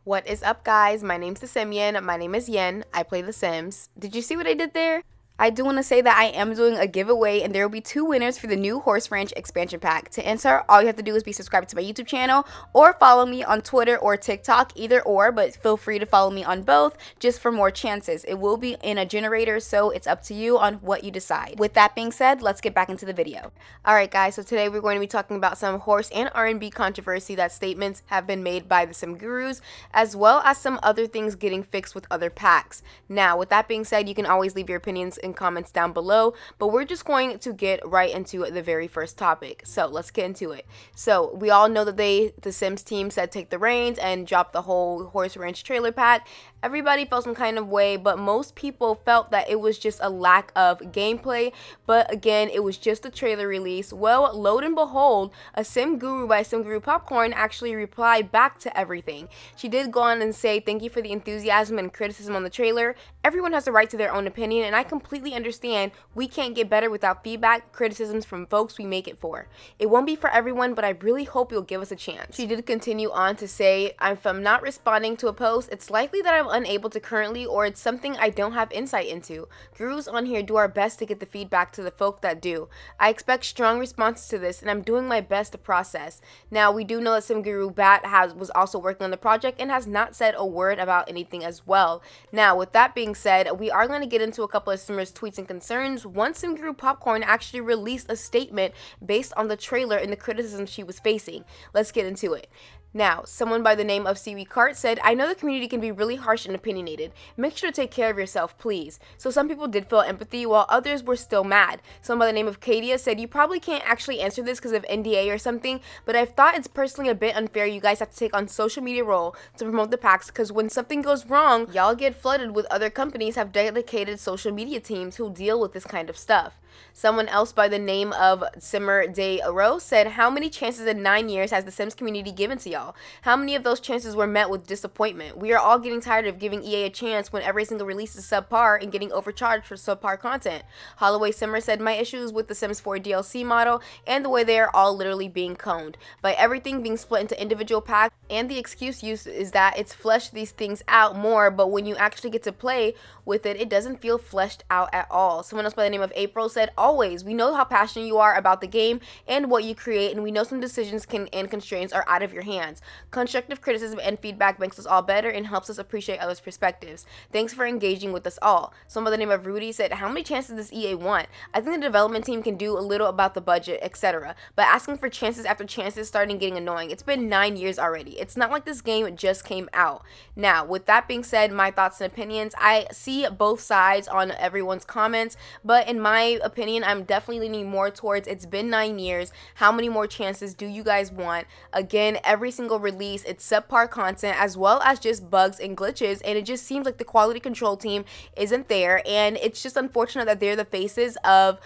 What is up, guys? My name's The Simian. My name is Yen. I play The Sims. Did you see what I did there? I do want to say that I am doing a giveaway, and there will be 2 winners for the new Horse Ranch expansion pack. To enter, all you have to do is be subscribed to my YouTube channel or follow me on Twitter or TikTok, either or, but feel free to follow me on both just for more chances. It will be in a generator, so it's up to you on what you decide. With that being said, let's get back into the video. Alright guys, so today we're going to be talking about some horse and R&B controversy that statements have been made by the Sim Gurus, as well as some other things getting fixed with other packs. Now, with that being said, you can always leave your opinions in comments down below, but we're just going to get right into the very first topic. So let's get into it. So we all know that the Sims team said take the reins and drop the whole Horse Ranch trailer pack. Everybody felt some kind of way, but most people felt that it was just a lack of gameplay. But again, it was just a trailer release. Well, lo and behold, a Sim Guru by Sim Guru Popcorn actually replied back to everything. She did go on and say, "Thank you for the enthusiasm and criticism on the trailer. Everyone has a right to their own opinion, and I completely understand we can't get better without feedback, criticisms from folks we make it for. It won't be for everyone, but I really hope you'll give us a chance." She did continue on to say, "If I'm not responding to a post, it's likely that I'm unable to currently, or it's something I don't have insight into. Gurus on here do our best to get the feedback to the folk that do. I expect strong responses to this, and I'm doing my best to process." Now, we do know that Sim Guru Bat was also working on the project and has not said a word about anything as well. Now, with that being said, we are going to get into a couple of Simmers' tweets and concerns once Sim Guru Popcorn actually released a statement based on the trailer and the criticism she was facing. Let's get into it. Now, someone by the name of Seaweed Cart said, "I know the community can be really harsh and opinionated. Make sure to take care of yourself, please." So some people did feel empathy, while others were still mad. Someone by the name of Kadia said, "You probably can't actually answer this because of NDA or something, but I've thought it's personally a bit unfair you guys have to take on social media role to promote the packs, because when something goes wrong, y'all get flooded with other companies have dedicated social media teams who deal with this kind of stuff." Someone else by the name of Simmer De Aro said, "How many chances in 9 years has the Sims community given to y'all? How many of those chances were met with disappointment? We are all getting tired of giving EA a chance when every single release is subpar and getting overcharged for subpar content." Holloway Simmer said, "My issues with the Sims 4 DLC model and the way they are all literally being coned by everything being split into individual packs, and the excuse used is that it's fleshed these things out more, but when you actually get to play with it, it doesn't feel fleshed out at all." Someone else by the name of April said, "Always, we know how passionate you are about the game and what you create, and we know some decisions and constraints are out of your hands. Constructive criticism and feedback makes us all better and helps us appreciate others' perspectives. Thanks for engaging with us all." Someone by the name of Rudy said, "How many chances does EA want? I think the development team can do a little about the budget, etc. But asking for chances after chances starting getting annoying. It's been 9 years already. It's not like this game just came out." Now, with that being said, my thoughts and opinions, I see both sides on everyone's comments, but in my opinion, I'm definitely leaning more towards it's been 9 years. How many more chances do you guys want? Again, every single release, it's subpar content as well as just bugs and glitches, and it just seems like the quality control team isn't there, and it's just unfortunate that they're the faces of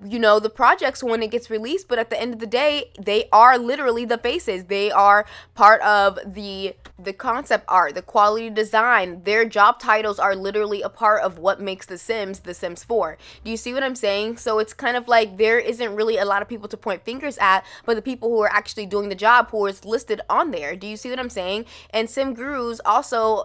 the projects when it gets released, but at the end of the day, they are literally the faces. They are part of the concept art, the quality design. Their job titles are literally a part of what makes The Sims 4. Do you see what I'm saying? So it's kind of like there isn't really a lot of people to point fingers at, but the people who are actually doing the job who is listed on there. Do you see what I'm saying? And Sim Gurus also,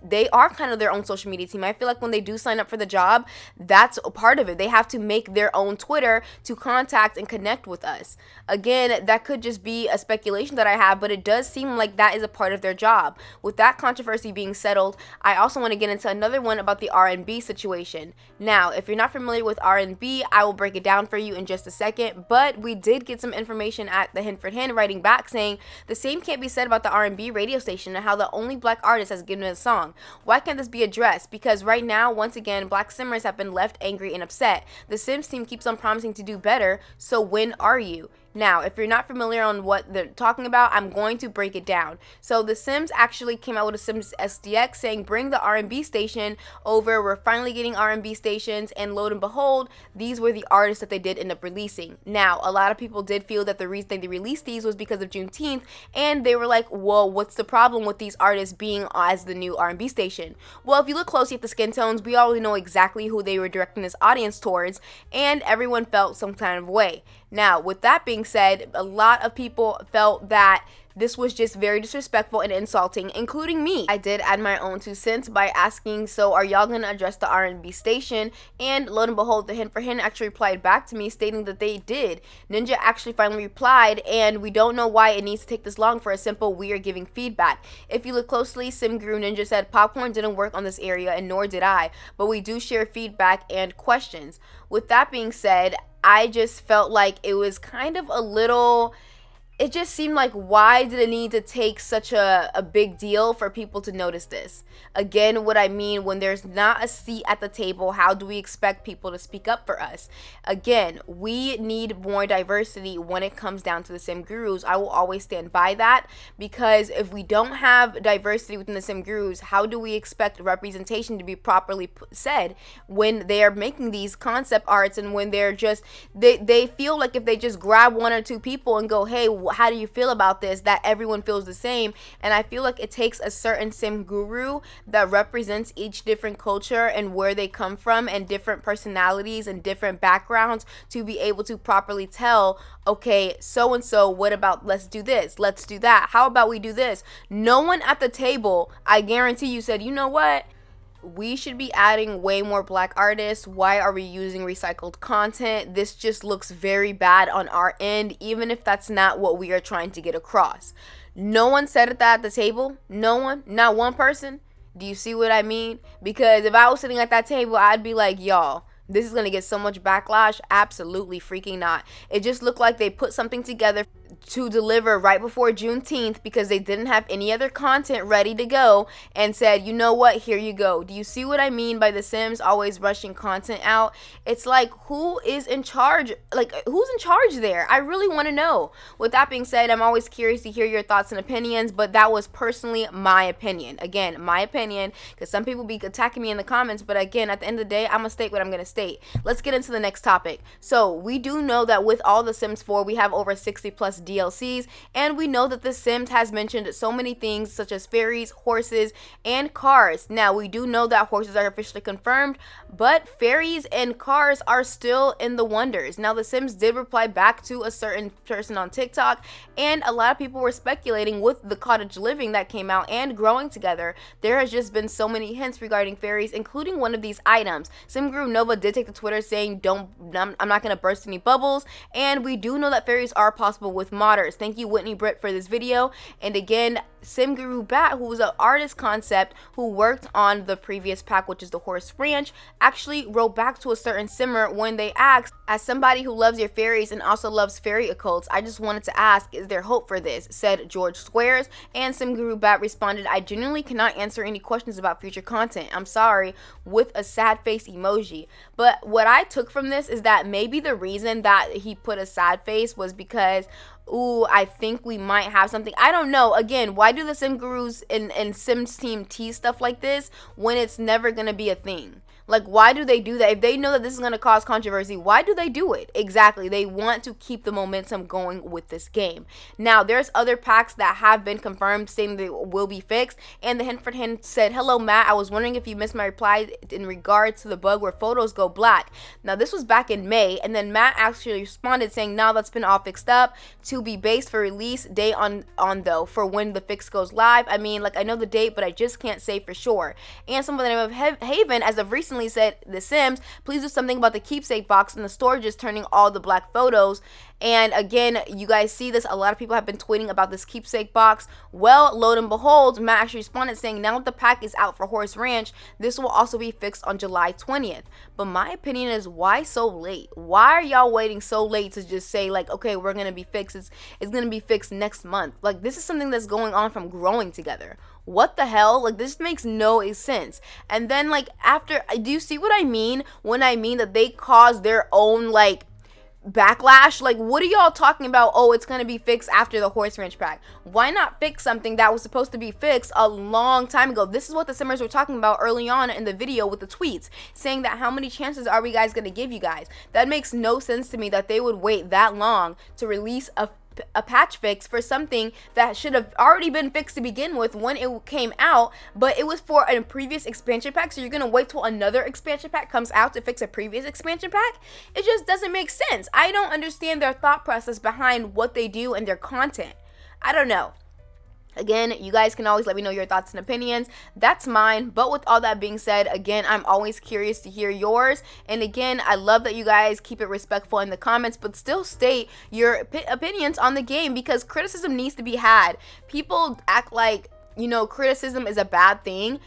they are kind of their own social media team. I feel like when they do sign up for the job, that's a part of it. They have to make their own Twitter to contact and connect with us. Again, that could just be a speculation that I have, but it does seem like that is a part of their job. With that controversy being settled, I also want to get into another one about the R&B situation. Now, if you're not familiar with R&B, I will break it down for you in just a second, but we did get some information at the Hinford Hen writing back saying the same can't be said about the R&B radio station and how the only black artist has given it a song. Why can't this be addressed? Because right now, once again, black Simmers have been left angry and upset. The Sims team keeps on promising to do better, so when are you? Now, if you're not familiar on what they're talking about, I'm going to break it down. So The Sims actually came out with a Sims SDX saying, "Bring the R&B station over. We're finally getting R&B stations." And lo and behold, these were the artists that they did end up releasing. Now, a lot of people did feel that the reason they released these was because of Juneteenth, and they were like, well, what's the problem with these artists being as the new R&B station? Well, if you look closely at the skin tones, we already know exactly who they were directing this audience towards, and everyone felt some kind of way. Now, with that being said, a lot of people felt that This was just very disrespectful and insulting, including me. I did add my own 2 cents by asking, so are y'all gonna address the R&B station? And lo and behold, the Hint for Hint actually replied back to me stating that they did. Ninja actually finally replied, and we don't know why it needs to take this long for a simple we are giving feedback. If you look closely, Sim Guru Ninja said popcorn didn't work on this area, and nor did I, but we do share feedback and questions. With that being said, I just felt like it was kind of a little... It just seemed like, why did it need to take such a big deal for people to notice this? Again, what I mean, when there's not a seat at the table, how do we expect people to speak up for us? Again, we need more diversity when it comes down to the Sim Gurus. I will always stand by that, because if we don't have diversity within the Sim Gurus, how do we expect representation to be properly said when they are making these concept arts, and when they're just, they feel like if they just grab 1 or 2 people and go, hey, how do you feel about this, that everyone feels the same. And I feel like it takes a certain Sim Guru that represents each different culture and where they come from, and different personalities and different backgrounds, to be able to properly tell, okay, so and so, what about let's do this, let's do that, how about we do this? No one at the table, I guarantee you, said, you know what, we should be adding way more black artists. Why are we using recycled content? This just looks very bad on our end, even if that's not what we are trying to get across. No one said that at the table. No one, not one person. Do you see what I mean? Because if I was sitting at that table, I'd be like, y'all, this is going to get so much backlash. Absolutely freaking not. It just looked like they put something together to deliver right before Juneteenth, because they didn't have any other content ready to go, and said, you know what, here you go. Do you see what I mean by the Sims always rushing content out? It's like, who is in charge? Like, who's in charge there? I really want to know. With that being said, I'm always curious to hear your thoughts and opinions, but that was personally my opinion. Again, my opinion, because some people be attacking me in the comments, but again, at the end of the day, I'm gonna state what I'm gonna state. Let's get into the next topic. So we do know that with all the Sims 4, we have over 60 plus DLCs, and we know that The Sims has mentioned so many things such as fairies, horses, and cars. Now, we do know that horses are officially confirmed, but fairies and cars are still in the wonders. Now, The Sims did reply back to a certain person on TikTok, and a lot of people were speculating with the cottage living that came out and growing together. There has just been so many hints regarding fairies, including one of these items. Sim Guru Nova did take to Twitter saying, I'm not going to burst any bubbles, and we do know that fairies are possible with modders. Thank you, Whitney Britt, for this video. And again, Sim Guru Bat, who was an artist concept who worked on the previous pack, which is the Horse Ranch, actually wrote back to a certain simmer when they asked, as somebody who loves your fairies and also loves fairy occults, I just wanted to ask, is there hope for this? Said George Squares. And Sim Guru Bat responded, I genuinely cannot answer any questions about future content. I'm sorry, with a sad face emoji. But what I took from this is that maybe the reason that he put a sad face was because, ooh, I think we might have something. I don't know. Again, why do the Sim Gurus and Sims team tease stuff like this when it's never going to be a thing? Like, why do they do that? If they know that this is going to cause controversy, why do they do it? Exactly. They want to keep the momentum going with this game. Now, there's other packs that have been confirmed saying they will be fixed. And the Hint for Hint said, hello, Matt. I was wondering if you missed my reply in regards to the bug where photos go black. Now, this was back in May. And then Matt actually responded saying, now that's been all fixed up, to be based for release date on though, for when the fix goes live. I mean, like, I know the date, but I just can't say for sure. And someone by the name of Haven, as of recently, said, The Sims, please do something about the keepsake box and the storage is turning all the black photos. And again, you guys see this, a lot of people have been tweeting about this keepsake box. Well, lo and behold, Matt actually responded saying, now that the pack is out for Horse Ranch, this will also be fixed on July 20th. But my opinion is, why so late? Why are y'all waiting so late to just say, like, okay, we're gonna be fixed, it's gonna be fixed next month? Like, this is something that's going on from growing together. What the hell? Like, this makes no sense. And then, like, after, do you see what I mean when I mean that they cause their own, like, backlash? Like, what are y'all talking about? Oh, it's gonna be fixed after the Horse Ranch pack. Why not fix something that was supposed to be fixed a long time ago? This is what the Simmers were talking about early on in the video with the tweets, saying that how many chances are we guys gonna give you guys? That makes no sense to me that they would wait that long to release a patch fix for something that should have already been fixed to begin with when it came out, but it was for a previous expansion pack. So you're gonna wait till another expansion pack comes out to fix a previous expansion pack? It just doesn't make sense. I don't understand their thought process behind what they do and their content. I don't know. Again, you guys can always let me know your thoughts and opinions. That's mine. But with all that being said, again, I'm always curious to hear yours. And again, I love that you guys keep it respectful in the comments, but still state your opinions on the game, because criticism needs to be had. People act like, you know, criticism is a bad thing.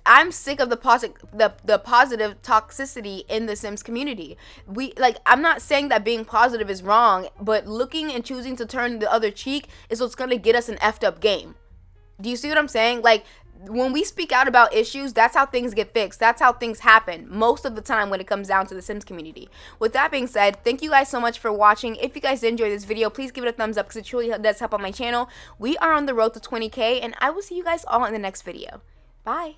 I'm sick of the positive toxicity in the Sims community. I'm not saying that being positive is wrong, but looking and choosing to turn the other cheek is what's gonna get us an effed up game. Do you see what I'm saying? Like, when we speak out about issues, that's how things get fixed. That's how things happen most of the time when it comes down to the Sims community. With that being said, thank you guys so much for watching. If you guys did enjoy this video, please give it a thumbs up because it truly does help on my channel. We are on the road to 20K, and I will see you guys all in the next video. Bye.